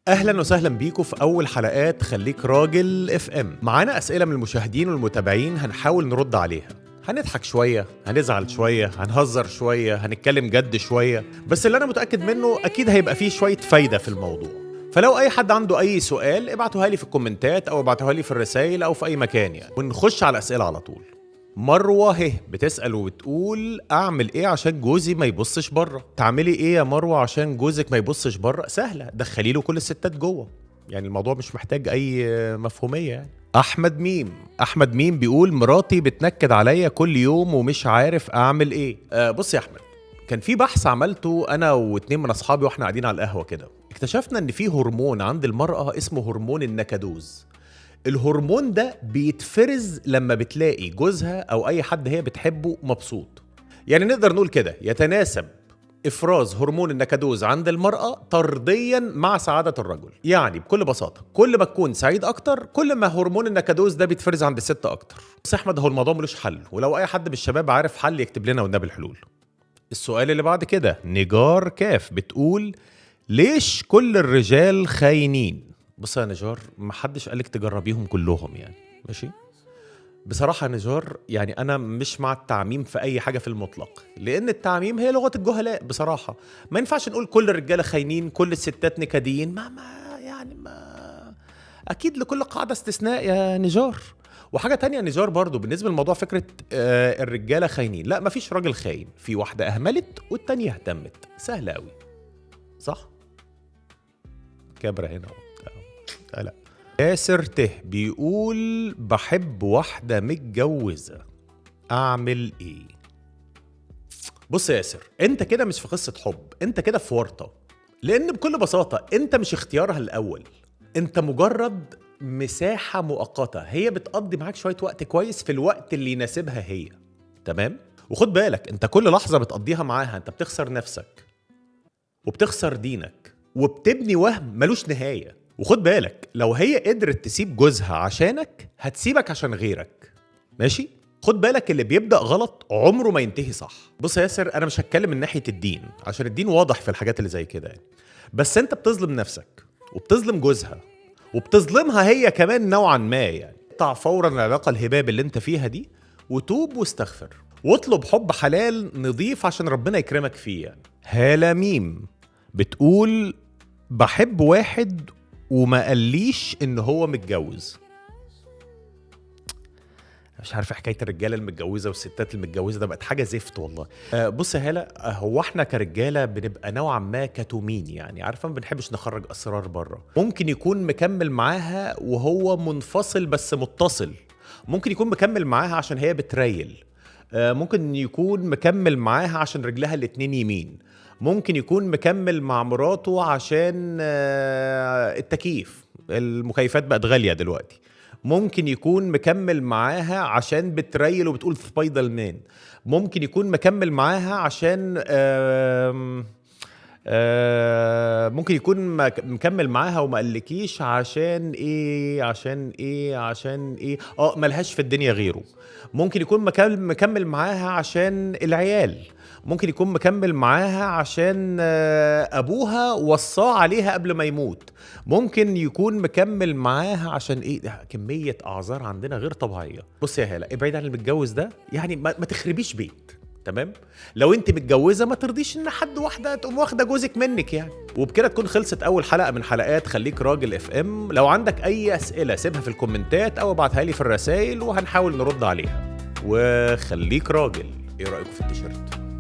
اهلا وسهلا بيكم في اول حلقات خليك راجل اف ام. معانا اسئله من المشاهدين والمتابعين هنحاول نرد عليها. هنضحك شويه، هنزعل شويه، هنهزر شويه، هنتكلم جد شويه، بس اللي انا متاكد منه اكيد هيبقى فيه شويه فايده في الموضوع. فلو اي حد عنده اي سؤال ابعتوها لي في الكومنتات او ابعتوها لي في الرسائل او في اي مكان يعني، ونخش على الاسئله على طول. مروه بتسأل وبتقول اعمل ايه عشان جوزي ما يبصش بره؟ تعملي ايه يا مروه عشان جوزك ما يبصش بره؟ سهله، دخلي له كل الستات جوه، يعني الموضوع مش محتاج اي مفهوميه يعني. احمد ميم بيقول مراتي بتنكد عليا كل يوم ومش عارف اعمل ايه. بص يا احمد، كان في بحث عملته انا واتنين من اصحابي واحنا قاعدين على القهوه كده، اكتشفنا ان في هرمون عند المراه اسمه هرمون النكدوز. الهرمون ده بيتفرز لما بتلاقي جوزها او اي حد هي بتحبه مبسوط. يعني نقدر نقول كده يتناسب افراز هرمون النكدوز عند المرأة طرديا مع سعادة الرجل. يعني بكل بساطة كل ما تكون سعيد اكتر كل ما هرمون النكدوز ده بيتفرز عند الست اكتر. بس احمد، هو الموضوع ملوش حل، ولو اي حد من الشباب عارف حل يكتب لنا والنبي الحلول. السؤال اللي بعد كده نجار كاف بتقول ليش كل الرجال خاينين؟ بص يا نجار، محدش قالك تجربيهم كلهم يعني، ماشي؟ بصراحة يا نجار يعني أنا مش مع التعميم في أي حاجة في المطلق، لأن التعميم هي لغة الجهلاء بصراحة. ما ينفعش نقول كل الرجالة خاينين كل الستات نكديين، ما أكيد لكل قاعدة استثناء يا نجار. وحاجة تانية يا نجار برضو بالنسبة للموضوع، فكرة الرجالة خاينين، لا مفيش راجل خاين، في واحدة أهملت والتانية اهتمت، سهلة أوي، صح؟ كبرة هنا لا. ياسر بيقول بحب واحدة متجوزة، أعمل إيه؟ بص يا ياسر، أنت كده مش في قصة حب، أنت كده في ورطة. لأن بكل بساطة أنت مش اختيارها الأول، أنت مجرد مساحة مؤقتة هي بتقضي معاك شوية وقت كويس في الوقت اللي يناسبها هي، تمام؟ وخد بالك أنت كل لحظة بتقضيها معاها أنت بتخسر نفسك وبتخسر دينك وبتبني وهم ملوش نهاية. وخد بالك لو هي قدرت تسيب جوزها عشانك هتسيبك عشان غيرك، ماشي؟ خد بالك اللي بيبدأ غلط عمره ما ينتهي صح. بص يا ياسر، انا مش هتكلم من ناحية الدين عشان الدين واضح في الحاجات اللي زي كده يعني، بس انت بتظلم نفسك وبتظلم جوزها وبتظلمها هي كمان نوعا ما يعني. اقطع فورا العلاقة الهباب اللي انت فيها دي وتوب واستغفر واطلب حب حلال نضيف عشان ربنا يكرمك فيه يعني. هالة ميم بتقول بحب واحد وما قاليش ان هو متجوز. مش عارف حكايه الرجاله المتجوزه والستات المتجوزه ده بقت حاجه زفت والله. بص يا هاله، هو احنا كرجاله بنبقى نوعا ما كتومين يعني، عارفه ما بنحبش نخرج اسرار بره. ممكن يكون مكمل معاها وهو منفصل بس متصل، ممكن يكون مكمل معاها عشان هي بتريل، ممكن يكون مكمل معاها عشان رجلها الاتنين يمين، ممكن يكون مكمل مع مراته عشان التكييف، المكيفات بقت غالية دلوقتي، ممكن يكون مكمل معاها عشان بتريل وبتقول سبايدر مان، ممكن يكون مكمل معاها عشان ممكن يكون مكمل معاها وما قالكيش عشان ايه ملهاش في الدنيا غيره، ممكن يكون مكمل معاها عشان العيال، ممكن يكون مكمل معاها عشان ابوها وصاه عليها قبل ما يموت، ممكن يكون مكمل معاها عشان ايه، كمية اعذار عندنا غير طبيعية. بص يا هلا، ابعد عن المتجوز ده يعني، ما تخربيش بيت، تمام؟ لو انت متجوزه ما ترضيش ان حد واحده تقوم واخده جوزك منك يعني. وبكده تكون خلصت اول حلقه من حلقات خليك راجل اف ام. لو عندك اي اسئله سيبها في الكومنتات او ابعتها لي في الرسائل وهنحاول نرد عليها. وخليك راجل، ايه رايكم في التيشيرت؟